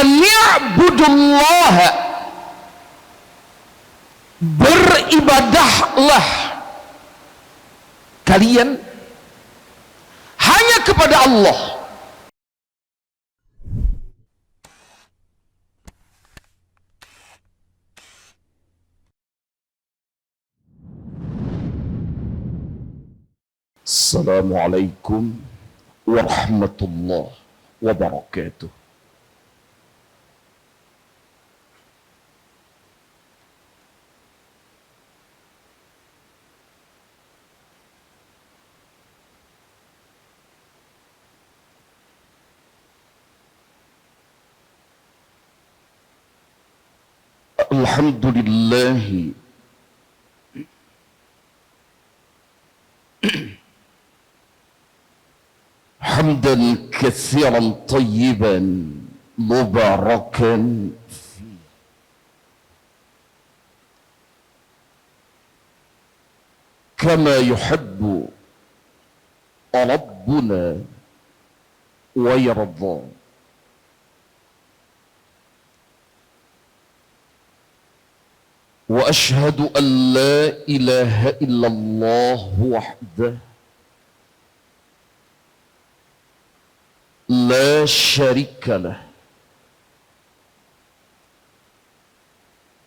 Ani'budullah, beribadahlah kalian hanya kepada Allah. Assalamualaikum warahmatullahi wabarakatuh. Alhamdulillah hamdan katsiran tayyiban mubarakan fi, kama yuhibbu rabbuna wa yarda. Wa ashhadu an la ilaha illallah wahdah la syarika lah,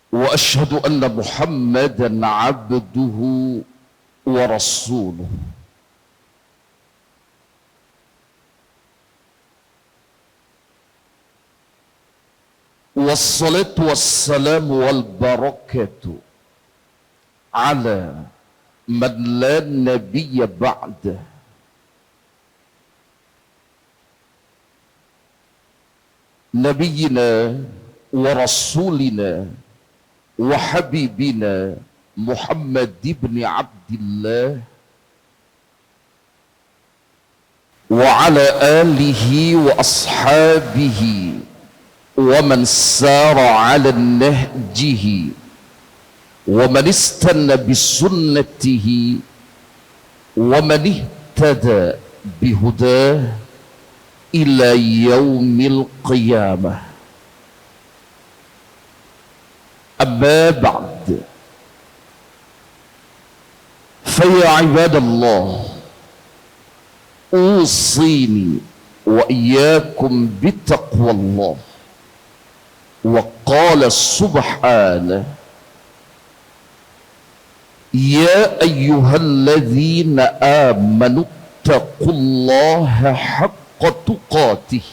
wa ashhadu anna Muhammadan abduhu wa rasuluh. Wassalatu wassalamu wal barakatu ala man la nabiyya ba'dah, nabiyyina wa rasulina wa habibina Muhammad ibn Abdillah wa ala alihi wa ashabihi wa man sara ala nahjihi wa man istanna bisunnatihi wa man ihtada bihudah ila yaumil qiyamah. Amma ba'd, fa ya ibadallah, usini wa iyyakum bittaqwallah. Wa qala subhanahu, ya ayyuhalladzina amanu taqullaha haqqa tuqatih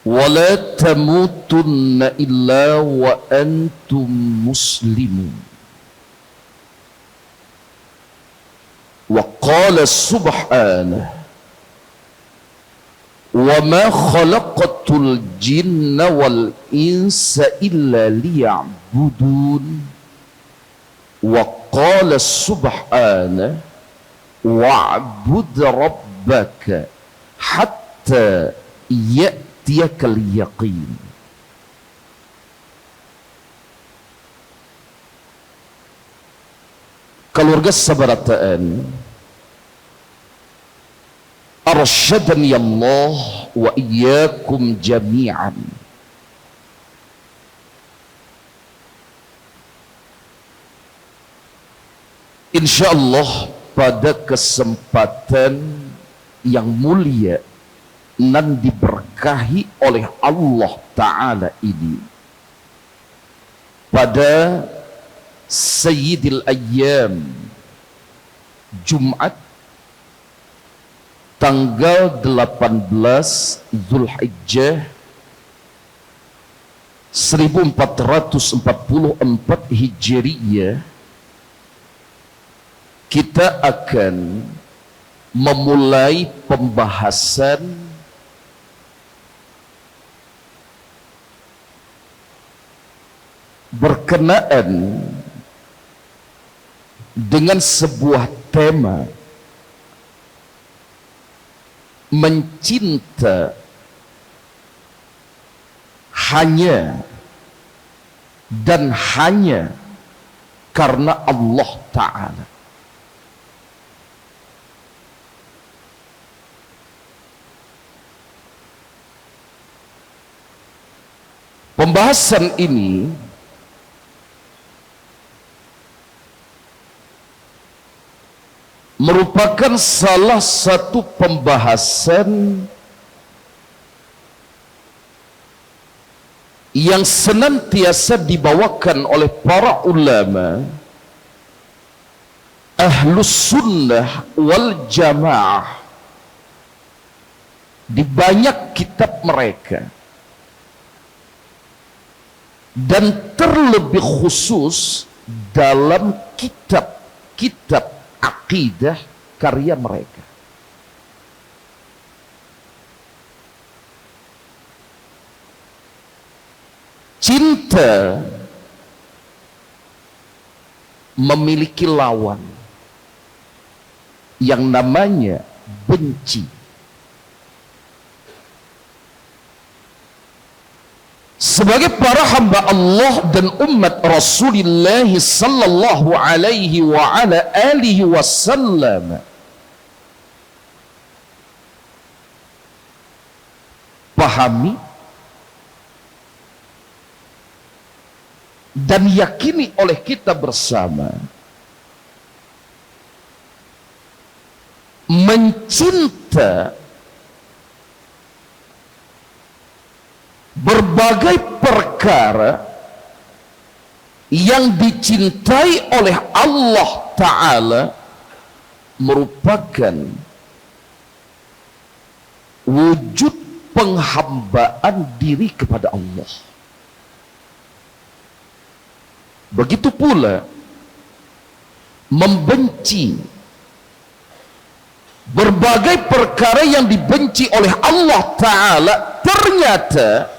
wa la tamutunna illa wa antum muslimun. Wa qala subhanahu, wa ma khalaqatul jinna wal insa illa liya'budun. Wa qala subhanahu, wa'bud rabbaka hatta ya'tiyakal yaqin. Keluarga sabarataan, arsyadani Allah wa iyyakum jami'an. Insyaallah pada kesempatan yang mulia dan diberkahi oleh Allah Ta'ala ini, pada Sayyidil Ayyam Jumat tanggal 18 Zulhijjah 1444 Hijriyah, kita akan memulai pembahasan berkenaan dengan sebuah tema mencinta hanya dan hanya karena Allah Ta'ala. Pembahasan ini merupakan salah satu pembahasan yang senantiasa dibawakan oleh para ulama Ahlus Sunnah wal Jamaah di banyak kitab mereka, dan terlebih khusus dalam kitab-kitab akidah karya mereka. Cinta memiliki lawan yang namanya benci. Sebagai para hamba Allah dan umat Rasulullah sallallahu alaihi wa ala alihi wasallam, pahami dan yakini oleh kita bersama, mencinta berbagai perkara yang dicintai oleh Allah Ta'ala merupakan wujud penghambaan diri kepada Allah. Begitu pula membenci berbagai perkara yang dibenci oleh Allah Ta'ala ternyata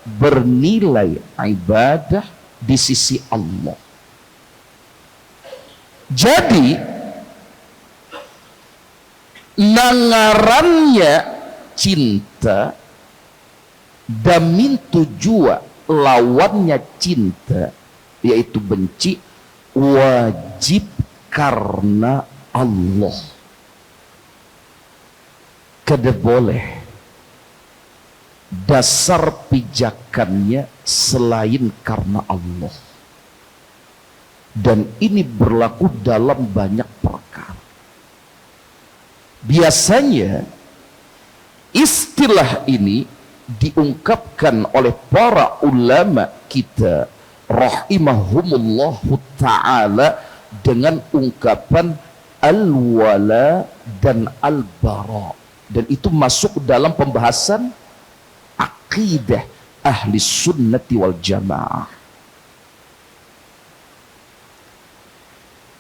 bernilai ibadah di sisi Allah. Jadi nangarannya cinta damin tujua, lawannya cinta yaitu benci, wajib karena Allah. Kada boleh dasar pijakannya selain karena Allah. Dan ini berlaku dalam banyak perkara. Biasanya istilah ini diungkapkan oleh para ulama kita rahimahumullahu ta'ala dengan ungkapan al-wala dan al-bara, dan itu masuk dalam pembahasan akidah ahli sunnati wal jamaah.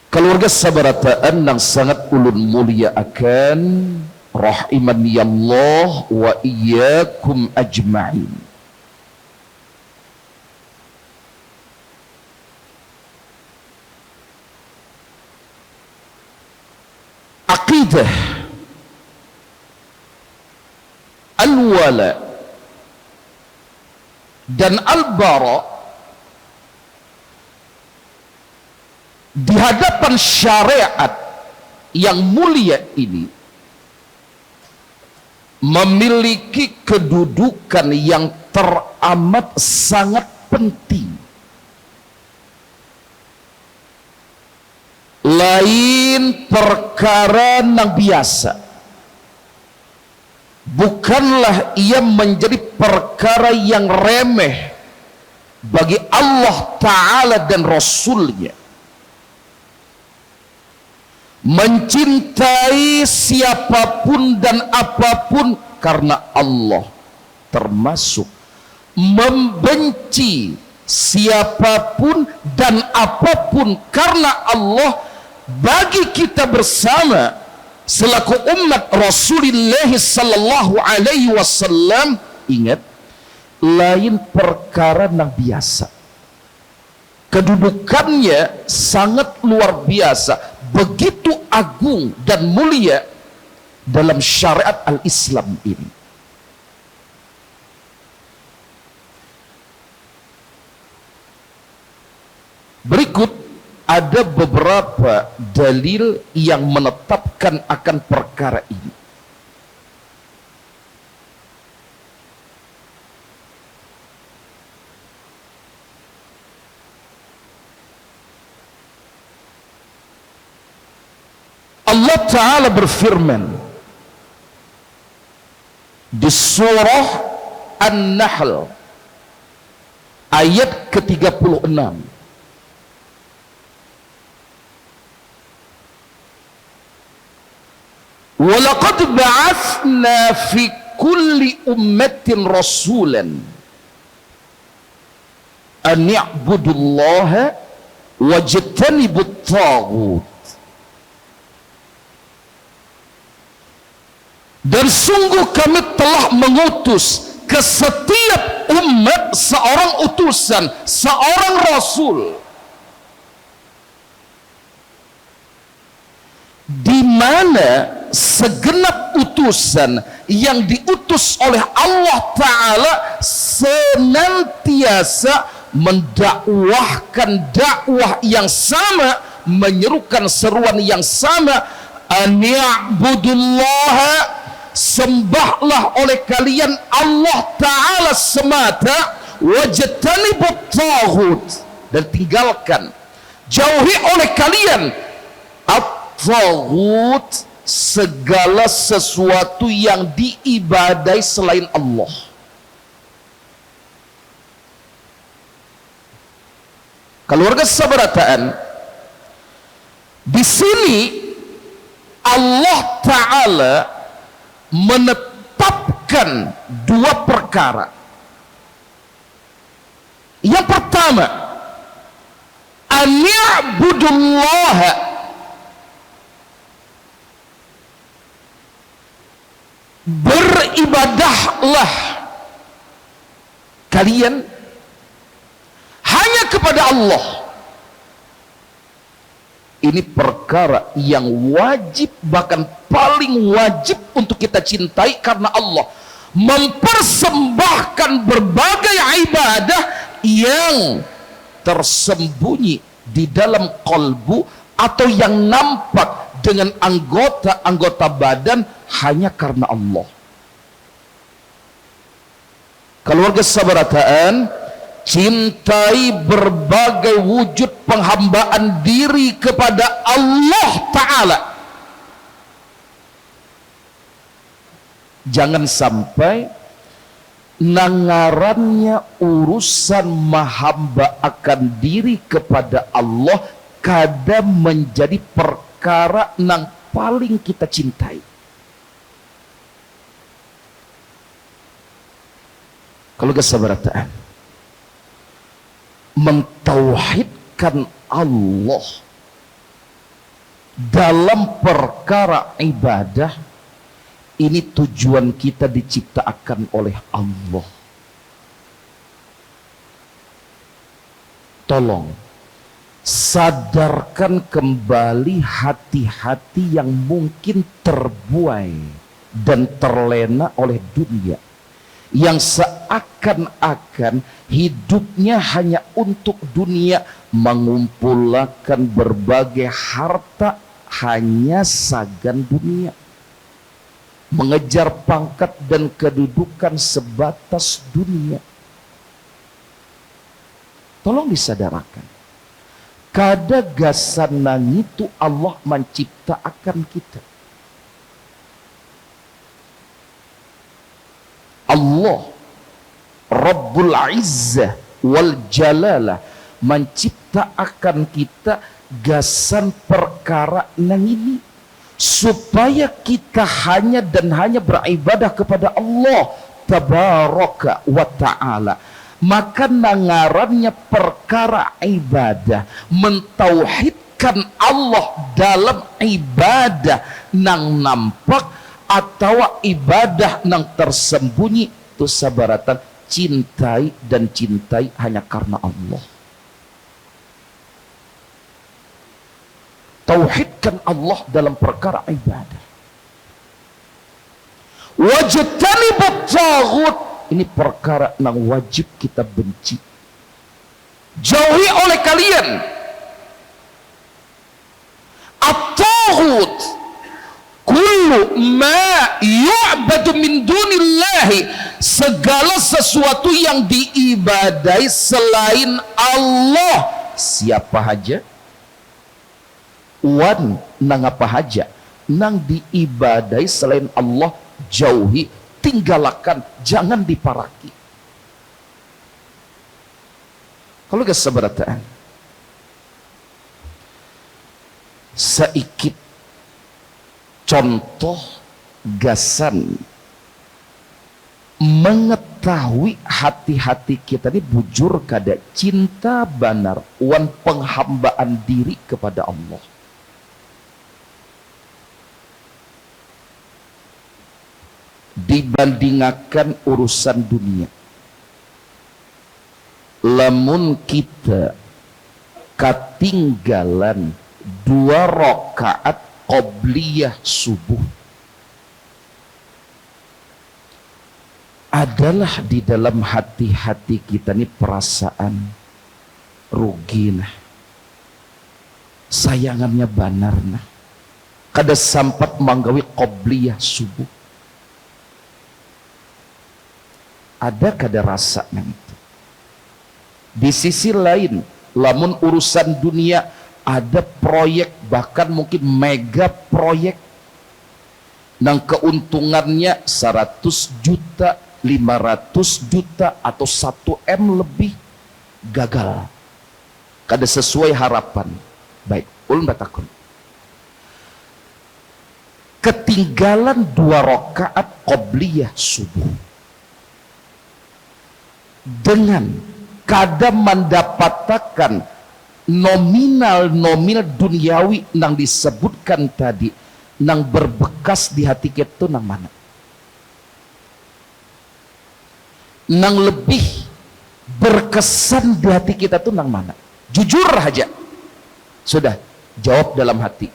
Keluarga sabarataan yang sangat ulun mulia akan rahimani Allah wa iyyakum ajma'in. Akidah al-wala dan al-bara di hadapan syariat yang mulia ini memiliki kedudukan yang teramat sangat penting. Lain perkara yang biasa, bukanlah ia menjadi perkara yang remeh bagi Allah Ta'ala dan Rasulnya. Mencintai siapapun dan apapun karena Allah, termasuk membenci siapapun dan apapun karena Allah, bagi kita bersama selaku umat Rasulullah sallallahu alaihi wasallam, ingat, lain perkara yang biasa, kedudukannya sangat luar biasa, begitu agung dan mulia dalam syariat al-Islam ini. Berikut ada beberapa dalil yang menetapkan akan perkara ini. Allah Ta'ala berfirman di surah An-Nahl ayat ke-36, walaqad ba'athna fi kulli ummatin rasulan an ya'budullaha wajtanibut taghut. Dan sungguh kami telah mengutus ke setiap umat seorang utusan, seorang rasul, di mana segenap utusan yang diutus oleh Allah Ta'ala senantiasa mendakwahkan dakwah yang sama, menyerukan seruan yang sama, an ya'budullaha, sembahlah oleh kalian Allah Ta'ala semata, wajtanibut taghut, dan tinggalkan, jauhi oleh kalian at-taghut, segala sesuatu yang diibadai selain Allah. Keluarga sabarataan, di sini Allah Ta'ala menetapkan dua perkara. Yang pertama, an ya'budullaha, beribadahlah kalian hanya kepada Allah. Ini perkara yang wajib, bahkan paling wajib untuk kita cintai, karena Allah mempersembahkan berbagai ibadah yang tersembunyi di dalam kalbu atau yang nampak dengan anggota-anggota badan hanya karena Allah. Keluarga sabarataan, cintai berbagai wujud penghambaan diri kepada Allah Ta'ala. Jangan sampai nangarannya urusan mahamba akan diri kepada Allah kadang menjadi perkara yang paling kita cintai. Kalau kesabarataan, mentauhidkan Allah dalam perkara ibadah, ini tujuan kita diciptakan oleh Allah. Tolong sadarkan kembali hati-hati yang mungkin terbuai dan terlena oleh dunia, yang seakan-akan hidupnya hanya untuk dunia, mengumpulkan berbagai harta hanya sagan dunia, mengejar pangkat dan kedudukan sebatas dunia. Tolong disadarakan, kada gasanang itu Allah menciptakan kita. Allah Rabbul Izzah wal Jalalah menciptakan kita gasan perkara nang ini supaya kita hanya dan hanya beribadah kepada Allah Tabaraka wa Ta'ala. Maka nangarannya perkara ibadah, mentauhidkan Allah dalam ibadah nang nampak atau ibadah nang tersembunyi, itu sabaratan cintai dan cintai hanya karena Allah. Tauhidkan Allah dalam perkara ibadah. Wajtanibut taghut, ini perkara yang wajib kita benci. Jauhi oleh kalian at-taghut, kullu ma yu'badu min dunillahi, segala sesuatu yang diibadai selain Allah. Siapa haja, wan nang apa haja, nang diibadai selain Allah, jauhi, tinggalkan, jangan diparaki. Kalau gak seberataan saikit contoh gasan mengetahui hati-hati kita ini bujur kada cinta banar wan penghambaan diri kepada Allah. Dibandingkan urusan dunia, lamun kita ketinggalan 2 rakaat qobliyah subuh, adalah di dalam hati-hati kita ini perasaan rugi nah, sayangannya banar nah, kada sampat manggawi qobliyah subuh. Ada kada rasa nang itu. Di sisi lain, lamun urusan dunia, ada proyek, bahkan mungkin mega proyek nang keuntungannya 100 juta, 500 juta atau 1 M lebih, gagal, kada sesuai harapan. Baik, ulun batakun, ketinggalan 2 rakaat qobliyah subuh dengan kada mendapatkan nominal duniawi nang disebutkan tadi, nang berbekas di hati kita nang mana, nang lebih berkesan di hati kita tuh nang mana? Jujur aja, sudah jawab dalam hati.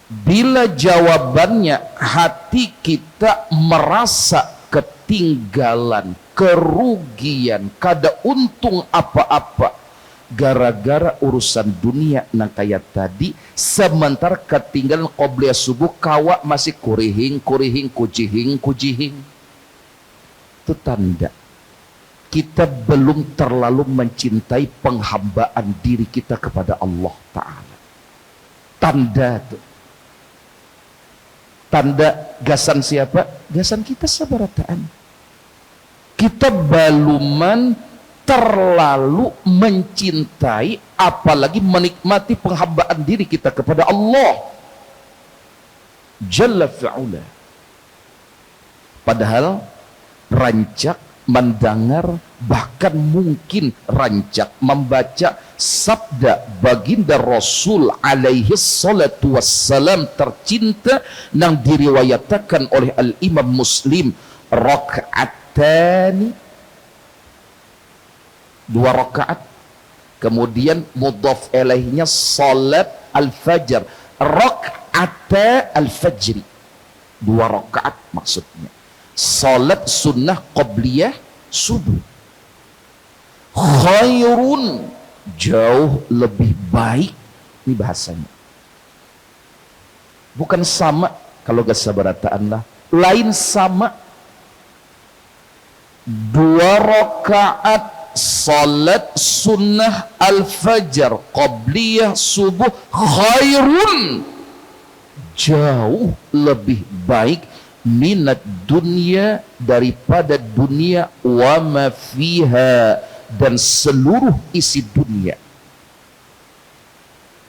Bila jawabannya hati kita merasa ketinggalan, kerugian, kada untung apa-apa gara-gara urusan dunia nang kayak tadi, sementara ketinggalan qobliyah subuh kawa masih kurihing kujihing, itu tanda kita belum terlalu mencintai penghambaan diri kita kepada Allah Ta'ala. Tanda tuh, tanda gasan siapa? Gasan kita sabarataan. Kita baluman terlalu mencintai, apalagi menikmati penghambaan diri kita kepada Allah Jalla fi'ula. Padahal rancak mendengar, bahkan mungkin rancak membaca sabda baginda Rasul alaihi salatu wassalam tercinta yang diriwayatkan oleh Al-Imam Muslim, rakaatani, 2 rakaat, kemudian mudhaf ilaihnya salat al-fajr, rakaat al-fajri, 2 rakaat maksudnya salat sunnah qobliyah subuh, khairun, jauh lebih baik. Ini bahasanya bukan sama, kalau gak sabarataan lah, lain sama. 2 rakaat salat sunnah al-fajr qobliyah subuh, khairun, jauh lebih baik, minat dunia, daripada dunia, wa ma fiha, dan seluruh isi dunia.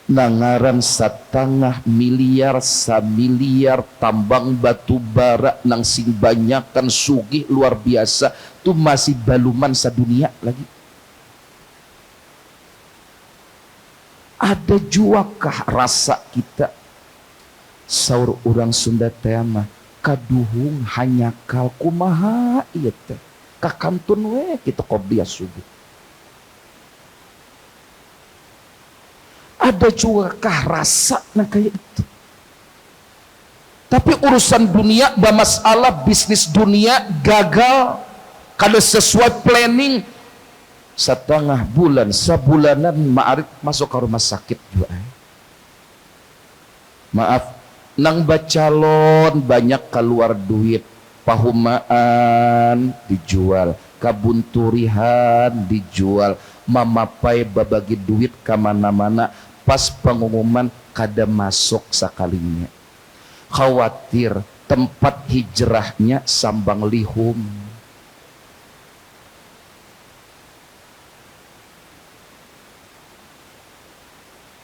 Nangaran 1,5 miliar, 1 miliar tambang batu bara nang sing banyakan sugih luar biasa, tu masih baluman sadunia lagi. Ada juakah rasa kita? Saur orang Sunda tema, kaduhung hanya kal kumaha ieu teh kakantun we kitu qobliyah subuh. Ada juga kah rasa nah kayak itu? Tapi urusan dunia, masalah bisnis dunia gagal, kada sesuai planning, 1,5 bulan, sebulanan ma'arif masuk ke rumah sakit juga. Maaf, nang bacalon banyak keluar duit, pahumaan dijual, kabunturihan dijual, mamapai babagi duit kemana-mana, pas pengumuman kada masuk sakalinya. Khawatir tempat hijrahnya sambang lihum.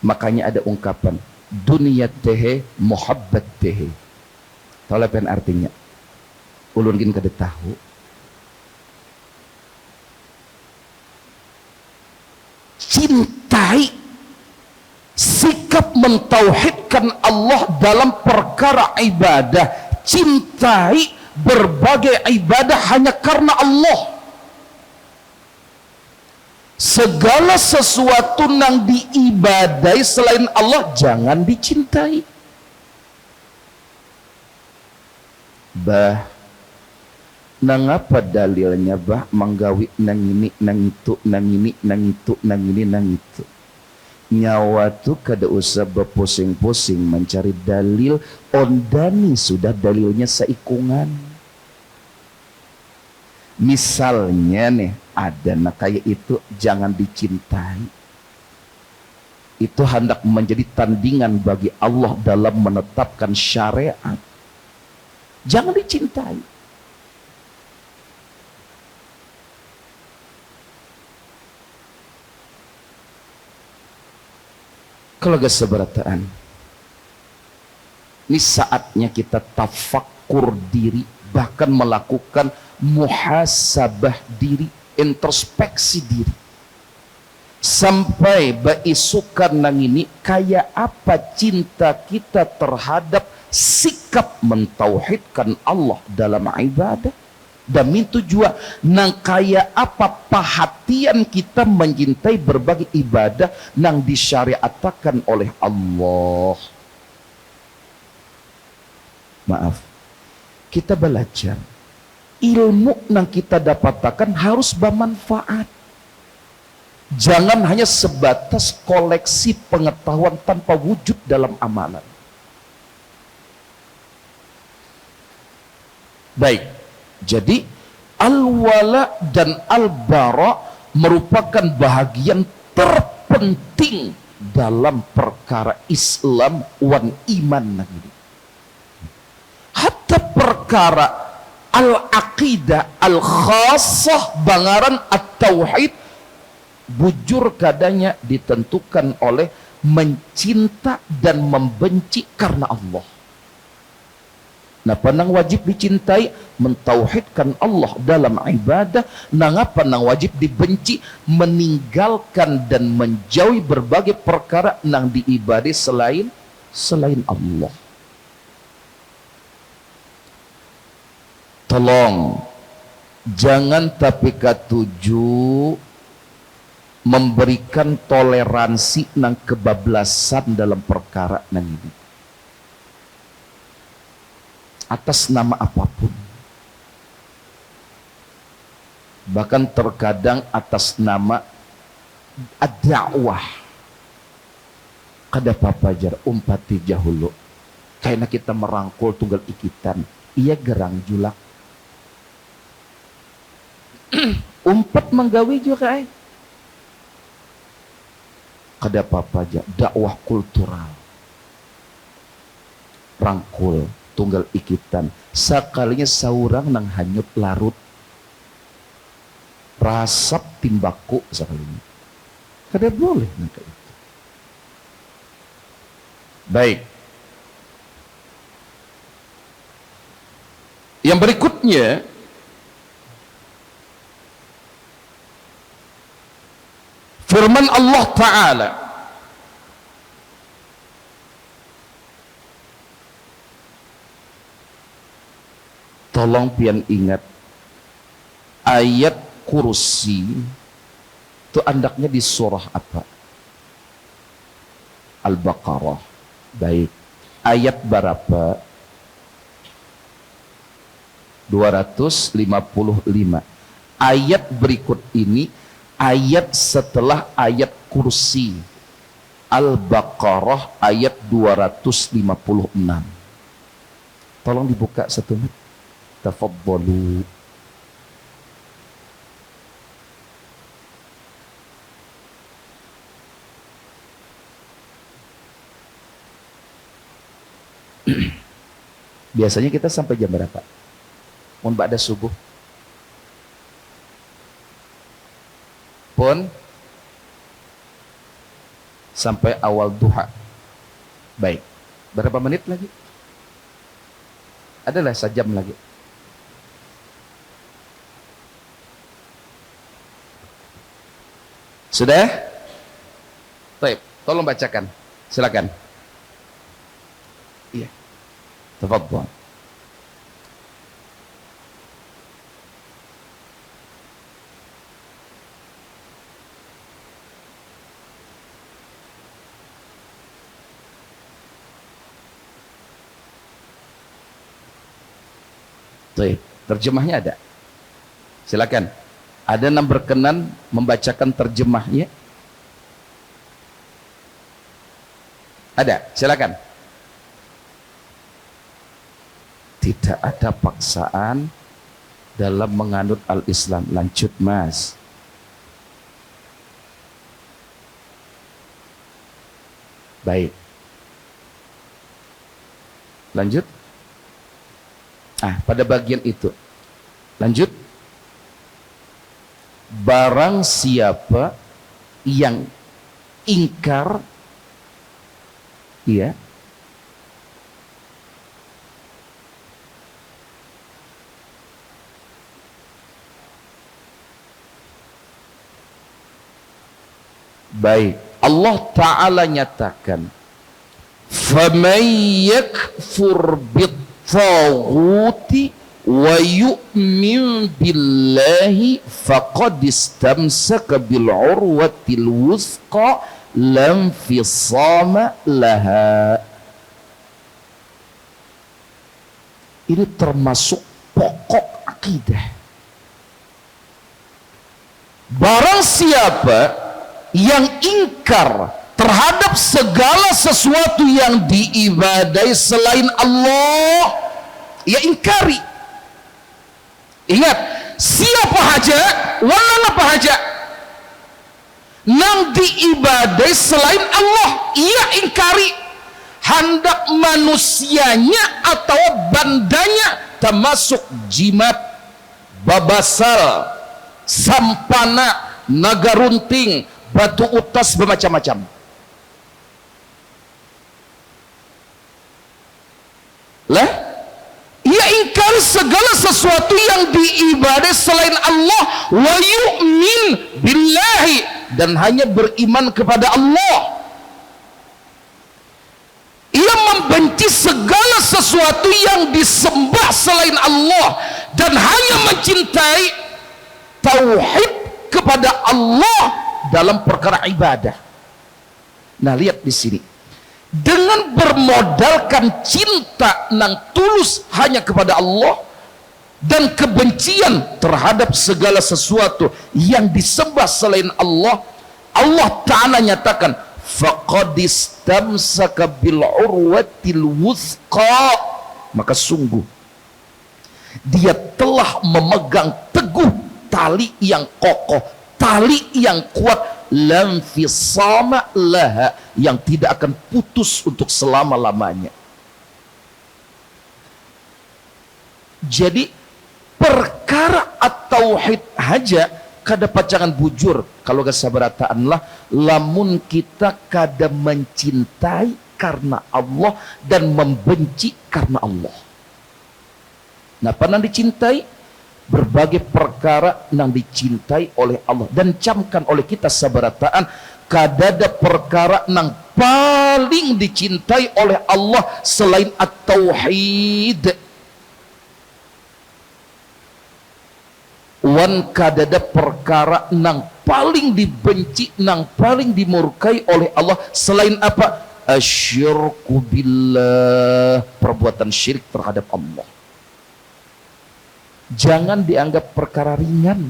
Makanya ada ungkapan dunia tehe muhabbat tehe. Tahu apa artinya? Ulun gin kada tahu. Cintai sikap mentauhidkan Allah dalam perkara ibadah, cintai berbagai ibadah hanya karena Allah. Segala sesuatu yang diibadai selain Allah jangan dicintai. Bah, nang apa dalilnya bah menggawi nang ini nang itu nang ini nang itu nang ini nang itu. Nyawa tuh kada usah berpusing-pusing mencari dalil, ondani sudah dalilnya seikungan. Misalnya nih ada nak kayak itu jangan dicintai. Itu hendak menjadi tandingan bagi Allah dalam menetapkan syariat. Jangan dicintai. Kalau keseberataan, ini saatnya kita tafakkur diri, bahkan melakukan muhasabah diri, introspeksi diri. Sampai baisukan nang ini, kayak apa cinta kita terhadap sikap mentauhidkan Allah dalam ibadah. Dan itu juga nang kaya apa perhatian kita mencintai berbagai ibadah nang disyariatkan oleh Allah. Maaf, kita belajar ilmu nang kita dapatkan harus bermanfaat. Jangan hanya sebatas koleksi pengetahuan tanpa wujud dalam amalan. Baik. Jadi al-wala dan al-bara merupakan bahagian terpenting dalam perkara Islam wan iman ini. Hatta perkara al-aqidah al-khassah bangaran at-tauhid bujur kadanya ditentukan oleh mencinta dan membenci karena Allah. Nah, panang wajib dicintai mentauhidkan Allah dalam ibadah. Nang apa nang wajib dibenci meninggalkan dan menjauhi berbagai perkara nang diibadai selain Allah. Tolong jangan tapi katuju memberikan toleransi nang kebablasan dalam perkara nang ini. Atas nama apapun, bahkan terkadang atas nama ad-da'wah. Kada papajar umpati jahulu kayaknya kita merangkul tunggal ikitan ia gerang julak umpat menggawi juga kada papajar dakwah kultural rangkul tunggal ikitan sakalinya saurang nang hanyut larut rasap timbaku sakalinya kada boleh nang itu. Baik, yang berikutnya firman Allah Ta'ala, tolong pian ingat ayat kursi itu andaknya di surah apa? Al-Baqarah. Baik, ayat berapa? 255. Ayat berikut ini ayat setelah ayat kursi. Al-Baqarah ayat 256. Tolong dibuka satu menit. Tafadhalu. Biasanya kita sampai jam berapa? Mun ba'da subuh. Pun sampai awal duha. Baik. Berapa menit lagi? Adalah sejam lagi. Sudah? Baik, tolong bacakan. Silakan. Iya. Tafadhal. Baik, terjemahnya ada. Silakan. Ada yang berkenan membacakan terjemahnya? Ada, silakan. Tidak ada paksaan dalam menganut al-Islam. Lanjut, Mas. Baik. Lanjut. Pada bagian itu. Lanjut. Barang siapa yang ingkar, ya, baik, Allah Ta'ala nyatakan, faman yakfur bit-taghuti wa yu'min billahi faqad istamsaka bil urwatil wuthqa lam fisama laha. Ini termasuk pokok akidah. Barang siapa yang ingkar terhadap segala sesuatu yang diibadai selain Allah, ya ingkari. Ingat, siapa haja, walau apa haja nang diibadai selain Allah, ia ingkari. Hendak manusianya atau bandanya, termasuk jimat, babasal, sampana, naga runting, batu utas, bermacam-macam. Lah, ia ingkar segala sesuatu yang diibadai selain Allah, wa yu'min billahi, dan hanya beriman kepada Allah. Ia membenci segala sesuatu yang disembah selain Allah dan hanya mencintai tauhid kepada Allah dalam perkara ibadah. Nah, lihat di sini. Dengan bermodalkan cinta nang tulus hanya kepada Allah dan kebencian terhadap segala sesuatu yang disembah selain Allah, Allah Ta'ala nyatakan faqad istamsaka bil urwatil wuthqa, maka sungguh dia telah memegang teguh tali yang kokoh, tali yang kuat, lam fisama laha, yang tidak akan putus untuk selama-lamanya. Jadi perkara at-tauhid haja kada pacangan bujur kalau kesabarataan lah, lamun kita kada mencintai karena Allah dan membenci karena Allah. Nah, pernah dicintai berbagai perkara yang dicintai oleh Allah, dan camkan oleh kita sabarataan, kadada perkara yang paling dicintai oleh Allah selain at-tauhid, wan kadada perkara yang paling dibenci, yang paling dimurkai oleh Allah selain apa? Asyirku billah, perbuatan syirik terhadap Allah. Jangan dianggap perkara ringan.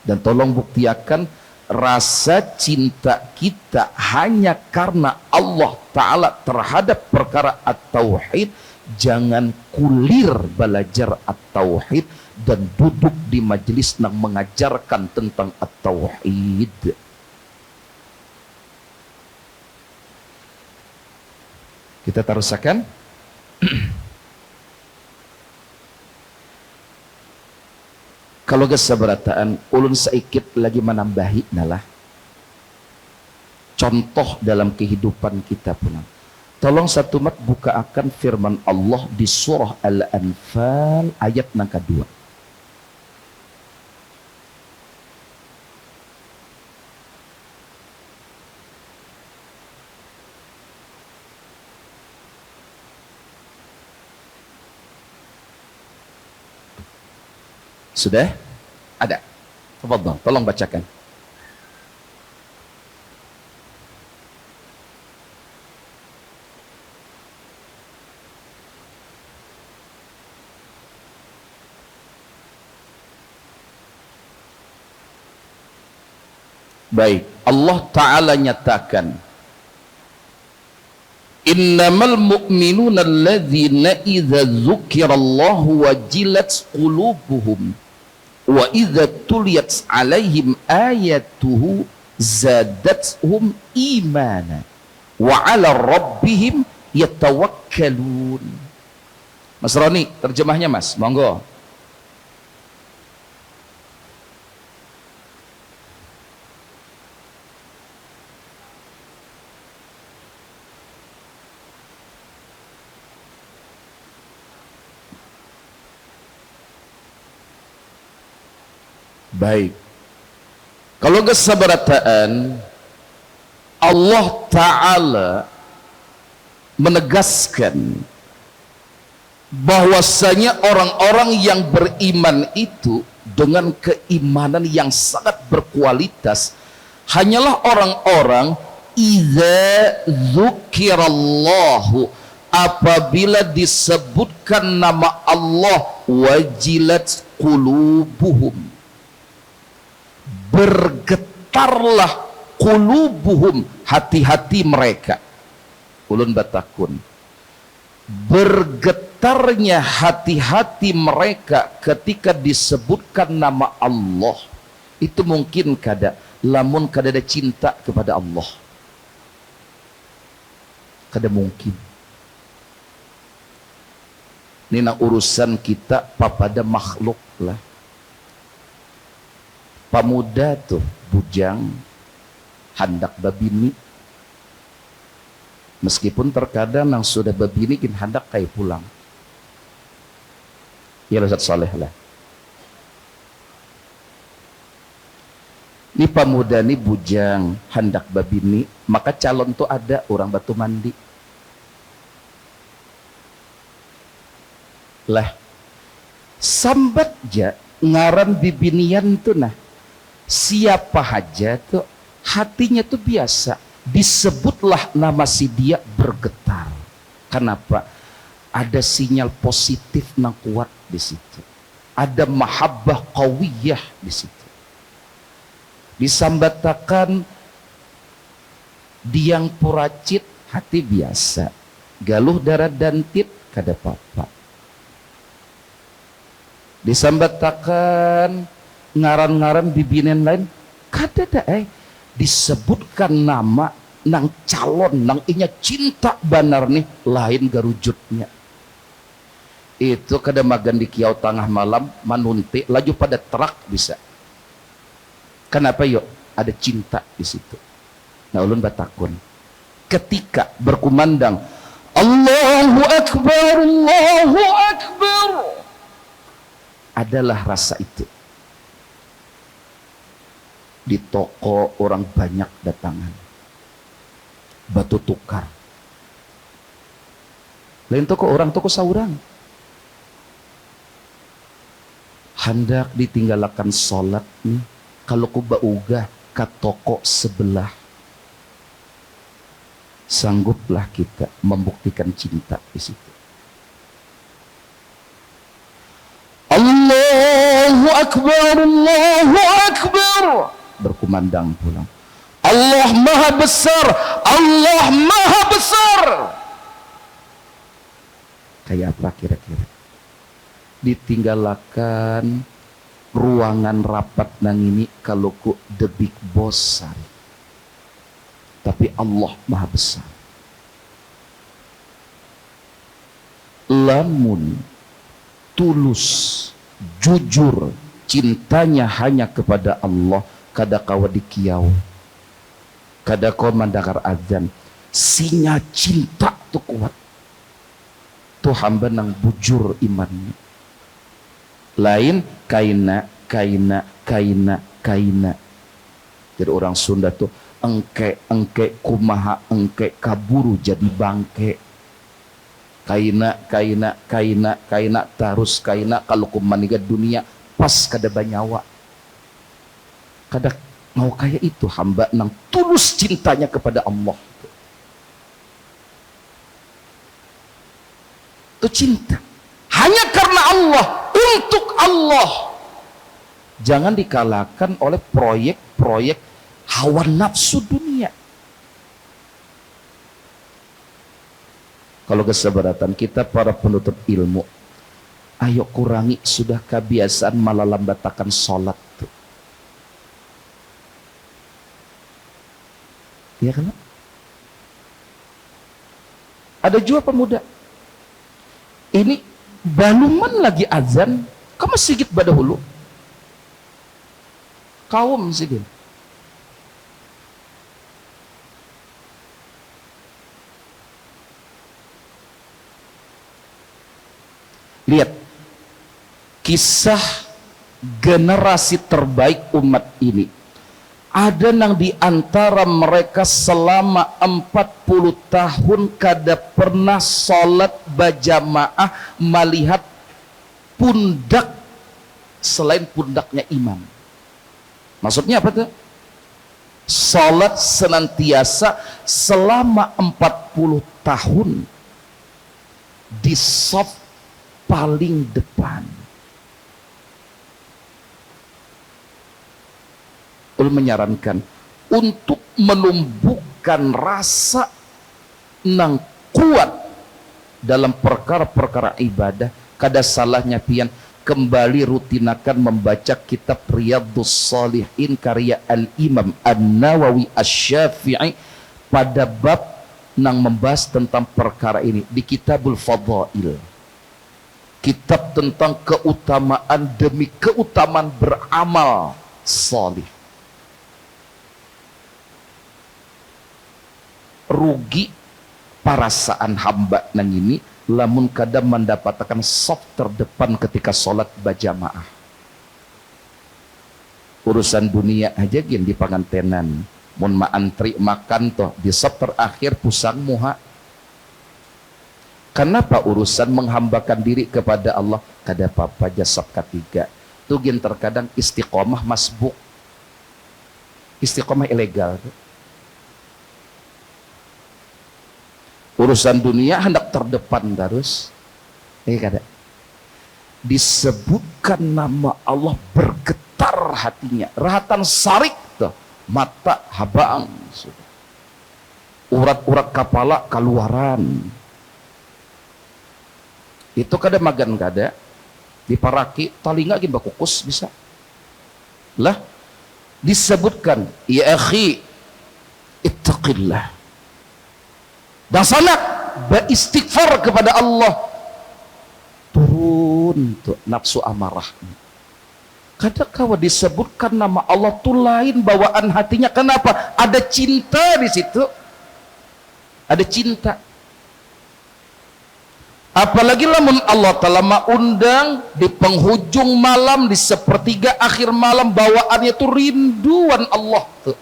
Dan tolong buktikan rasa cinta kita hanya karena Allah Ta'ala terhadap perkara at-tauhid. Jangan kulir belajar at-tauhid dan duduk di majelis yang mengajarkan tentang at-tauhid. Kita tarusakan. Kalau kesabarataan ulun saikit lagi menambahi nalah contoh dalam kehidupan kita pun. Tolong satu mat buka akan firman Allah di surah Al-Anfal ayat yang kedua. Sudah? Ada. Tafadhal, tolong bacakan. Baik, Allah Ta'ala nyatakan, innamal mu'minuna alladzina idza dzukirallahu wajilat qulubuhum wa idza tuliyat alaihim ayatuhu zadatuhum imana wa ala rabbihim yatawakkalun. Mas Roni, terjemahnya Mas, monggo. Baik. Kalau kesabarataan Allah Ta'ala menegaskan bahwasanya orang-orang yang beriman itu dengan keimanan yang sangat berkualitas hanyalah orang-orang idza dzukirallahu, apabila disebutkan nama Allah, wajilat qulubuhum, bergetarlah qulubuhum, hati-hati mereka. Ulun batakun, bergetarnya hati-hati mereka ketika disebutkan nama Allah. Itu mungkin kada lamun kada ada cinta kepada Allah, kada mungkin. Ini nak urusan kita pada makhluk lah. Pemuda tuh bujang hendak babini, meskipun terkadang yang sudah babini kin hendak kayak pulang. Ya Ustaz Saleh lah. Ini pemuda nih bujang hendak babini, maka calon tuh ada orang batu mandi. Lah sambat ja ngaran bibinian tuh nah. Siapa aja tuh hatinya tuh biasa disebutlah nama si dia bergetar. Kenapa? Ada sinyal positif yang kuat di situ. Ada mahabbah qawiyah di situ. Disambatakan diang puracit, hati biasa. Galuh darah dantit kada apa-apa. Disambatakan ngaran-ngaran bibinen lain kada da disebutkan nama nang calon nang inya cinta banar nih lain garujutnya. Itu kada magan di kiau tengah malam manunti laju pada terak bisa. Kenapa yuk? Ada cinta di situ. Nah ulun batakun, ketika berkumandang Allahu Akbar, Allahu Akbar, adalah rasa itu. Di toko orang banyak datangan, batu tukar. Lain toko orang toko saurang. Hendak ditinggalkan sholat nih, kalau ku baugah ke toko sebelah. Sangguplah kita membuktikan cinta di situ. Allahu Akbar, Allahu Akbar. Berkumandang pulang. Allah Maha Besar, Allah Maha Besar. Kayak apa kira-kira? Ditinggalkan ruangan rapat nang ini kalau ku the big boss. Tapi Allah Maha Besar. lamun tulus jujur cintanya hanya kepada Allah, kada kawa dikiau, kada kawa mendengar azan, sinya cinta tuh kuat tuh hamba nang bujur imannya. Lain kaina jadi orang Sunda tuh engke kumaha engke kaburu jadi bangke, kaina terus kaina kalau kumaniga dunia pas kada banyawa, kada mau kayak itu hamba nang tulus cintanya kepada Allah. Itu cinta hanya karena Allah, untuk Allah, jangan dikalahkan oleh proyek-proyek hawa nafsu dunia. Kalau keseberatan kita para penuntut ilmu, ayo kurangi sudah kebiasaan malalambatakan sholat tuh. Ya kan? Ada juga pemuda ini baluman lagi azan ke masjid badahulu, kaum masjid. Lihat kisah generasi terbaik umat ini. Ada nang di antara mereka selama 40 tahun kada pernah sholat berjamaah melihat pundak selain pundaknya imam. Maksudnya apa tuh? Sholat senantiasa selama 40 tahun di saf paling depan. Ulun menyarankan untuk menumbuhkan rasa nang kuat dalam perkara-perkara ibadah, kada salahnya pian kembali rutinakan membaca kitab Riyadhus Shalihin karya Al-Imam An-Nawawi Asy-Syafi'i pada bab nang membahas tentang perkara ini di Kitabul Fadail, kitab tentang keutamaan demi keutamaan beramal salih. Rugi perasaan hamba nang ini lamun kadang mendapatkan saf terdepan ketika sholat berjamaah. Urusan dunia aja gin di pangantenan, mun ma antri makan toh di saf terakhir pusang muha. Kenapa urusan menghambakan diri kepada Allah kada apa-apa saf ketiga tuh gin terkadang istiqomah masbuk, istiqomah ilegal tuh. Urusan dunia hendak terdepan terus, kada disebutkan nama Allah bergetar hatinya, rahatan sarik tuh, mata habang, urat-urat kepala keluaran. Itu kada magan kada diparaki talinga gin bakukus bisa lah, disebutkan ya akhi ittaqillah, dan salat beristighfar kepada Allah, turun tuh nafsu amarah. Kadang kawa disebutkan nama Allah tuh lain bawaan hatinya. Kenapa? Ada cinta di situ, ada cinta. Apalagi lamun Allah telah mengundang di penghujung malam, di sepertiga akhir malam, bawaannya tuh rinduan Allah tuh.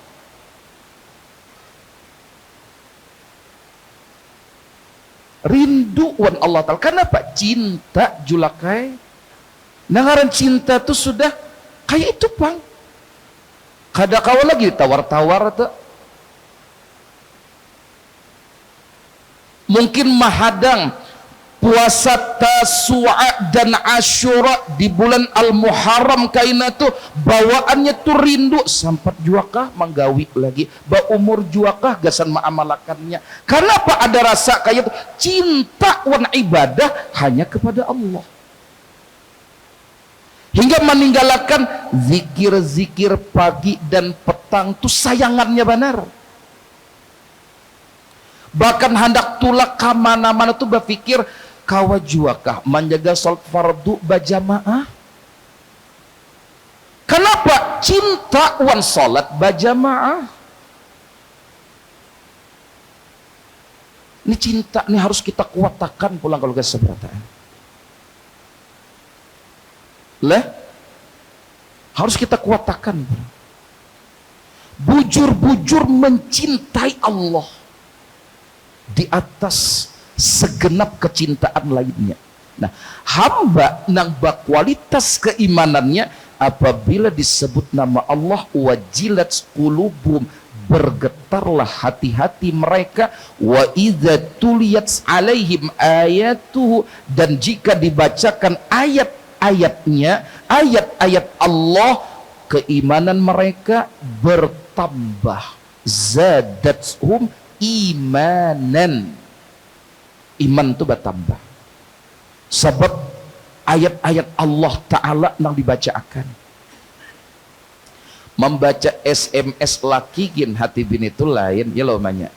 Rinduan Allah Ta'ala. Kenapa? Cinta julakai. Nangaran cinta tuh sudah kayak itu bang. Kada kawa lagi tawar-tawar tuh. Mungkin mahadang puasa Tasu'a dan Asyura di bulan Al-Muharram kaina tuh bawaannya tuh rindu sampat juakah manggawi lagi ba umur juakah gasan maamalakannya. Kenapa ada rasa kayak itu? Cinta wan ibadah hanya kepada Allah, hingga meninggalkan zikir-zikir pagi dan petang tuh sayangannya benar. Bahkan hendak tulak kemana-mana tuh berpikir kawajuakah menjaga salat fardu berjamaah? Kenapa cinta wan salat berjamaah? Ini cinta ini harus kita kuatakan pulang kalau guys seberata. Harus kita kuatakan. Bujur-bujur mencintai Allah di atas segenap kecintaan lainnya. Nah, hamba nang kualitas keimanannya apabila disebut nama Allah wajilat qulubum, bergetarlah hati-hati mereka, wa idza tuliyat alaihim ayatuhu, dan jika dibacakan ayat-ayatnya, ayat-ayat Allah, keimanan mereka bertambah. Zadathum imanan, iman itu bertambah sebab ayat-ayat Allah Ta'ala yang dibacakan. Membaca SMS laki gin hati bini itu lain ya loh banyak,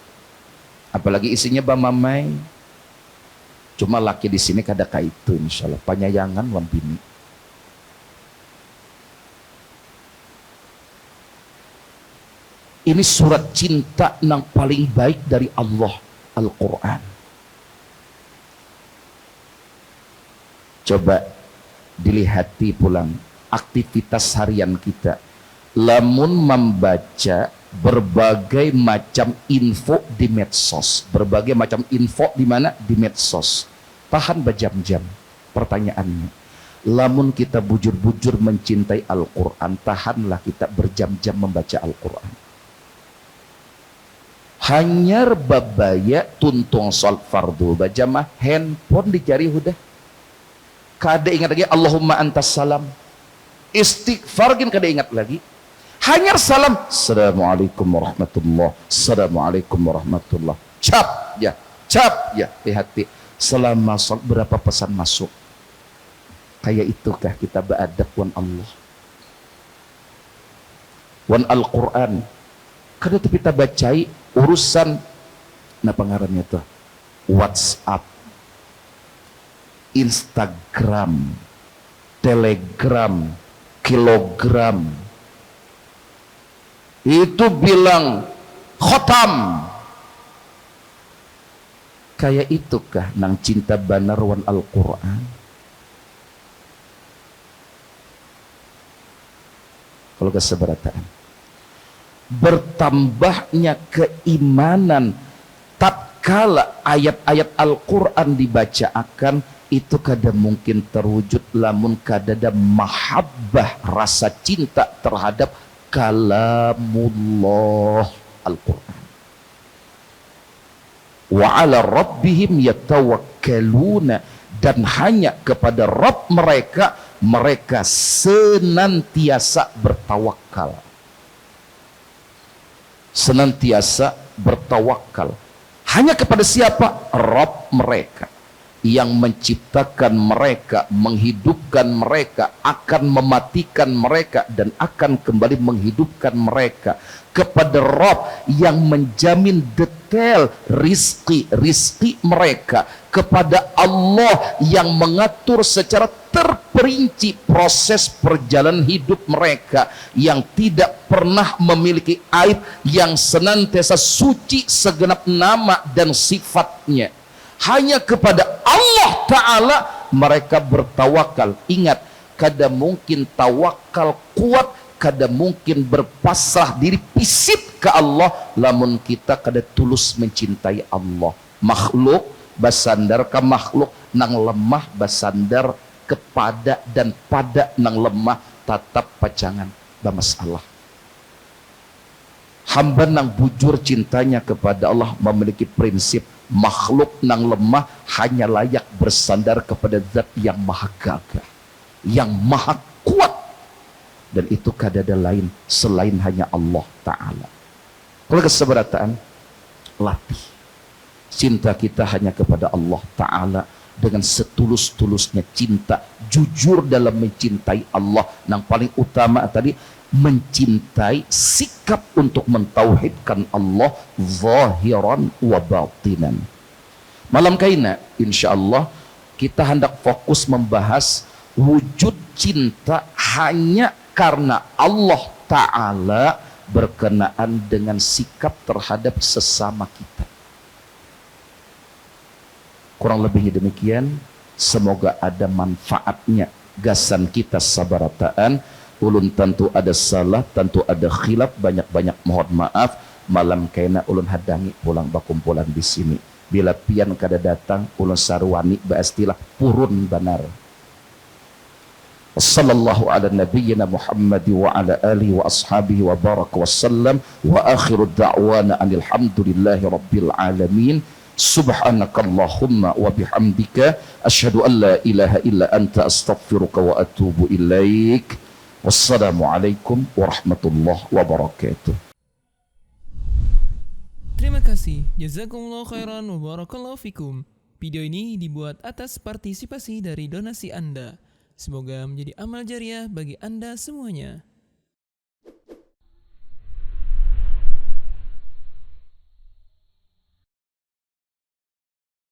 apalagi isinya bamamai. Cuma laki di sini kada kaitu insyaallah panyayangan wan bini. Ini surat cinta yang paling baik dari Allah, Al-Quran. Coba dilihati pulang aktivitas harian kita, lamun membaca berbagai macam info di medsos, berbagai macam info di mana? Di medsos. Tahan berjam-jam. Pertanyaannya, lamun kita bujur-bujur mencintai Al-Quran, tahanlah kita berjam-jam membaca Al-Quran. Hanyar babaya tuntung salat fardu bajamah, handphone dicari udah. Kada ingat lagi Allahumma antas salam, istighfar gin kada ingat lagi. Hanyar salam, assalamualaikum warahmatullah, assalamualaikum warahmatullah. Cap ya, hati. Selama salat berapa pesan masuk? Kayak itukah kita beradab wan Allah, wan Al-Quran? Kada kita bacai urusan napa ngarannya tuh, WhatsApp, Instagram, Telegram, kilogram, itu bilang khotam. Kayak itukah nang cinta banar wan Al-Quran? Kalau keseberataan, bertambahnya keimanan tatkala ayat-ayat Al-Quran dibacakan, itu kada mungkin terwujud lamun kada ada mahabbah, rasa cinta terhadap kalamullah Al-Quran. Wa ala rabbihim yatawakkaluna, dan hanya kepada Rabb mereka senantiasa bertawakal. Senantiasa bertawakal. Hanya kepada siapa? Rabb mereka yang menciptakan mereka, menghidupkan mereka, akan mematikan mereka, dan akan kembali menghidupkan mereka. Kepada Rabb yang menjamin detail rizki mereka. Kepada Allah yang mengatur secara terperinci proses perjalanan hidup mereka, yang tidak pernah memiliki aib, yang senantiasa suci segenap nama dan sifatnya. Hanya kepada Allah Ta'ala mereka bertawakal. Ingat, kada mungkin tawakal kuat, kada mungkin berpasrah diri pisit ke Allah lamun kita kada tulus mencintai Allah. Makhluk basandar ke makhluk nang lemah, basandar kepada dan pada nang lemah, tatap pacangan bermasalah. Hamba nang bujur cintanya kepada Allah memiliki prinsip, makhluk nang lemah hanya layak bersandar kepada zat yang maha gagah, yang maha kuat, dan itu kada ada lain selain hanya Allah Ta'ala. Kalau keseberataan, latih cinta kita hanya kepada Allah Ta'ala dengan setulus-tulusnya cinta, jujur dalam mencintai Allah. Yang paling utama tadi, mencintai, sikap untuk mentauhidkan Allah zahiran wa batinan. Malam kaina insyaallah Kita hendak fokus membahas wujud cinta hanya karena Allah Ta'ala berkenaan dengan sikap terhadap sesama kita. Kurang lebihnya demikian. Semoga ada manfaatnya gasan kita sabarataan. Ulun tentu ada salah, tentu ada khilaf, banyak-banyak mohon maaf. Malam kena ulun hadangi pulang bakumpulan di sini. Bila pian kada datang, ulun sarwani baastilah purun banar. Sallallahu ala nabiyyina Muhammad wa ala alihi wa ashabihi wa baraka wassalam. Wa akhiru da'wana anilhamdulillahi rabbil alamin. Subhanakallahumma wa bihamdika asyhadu an la ilaha illa anta astaghfiruka wa atubu ilaik. Wassalamualaikum warahmatullahi wabarakatuh. Terima kasih. Jazakumullah khairan wa barakallahu fikum. Video ini dibuat atas partisipasi dari donasi Anda. Semoga menjadi amal jariah bagi Anda semuanya.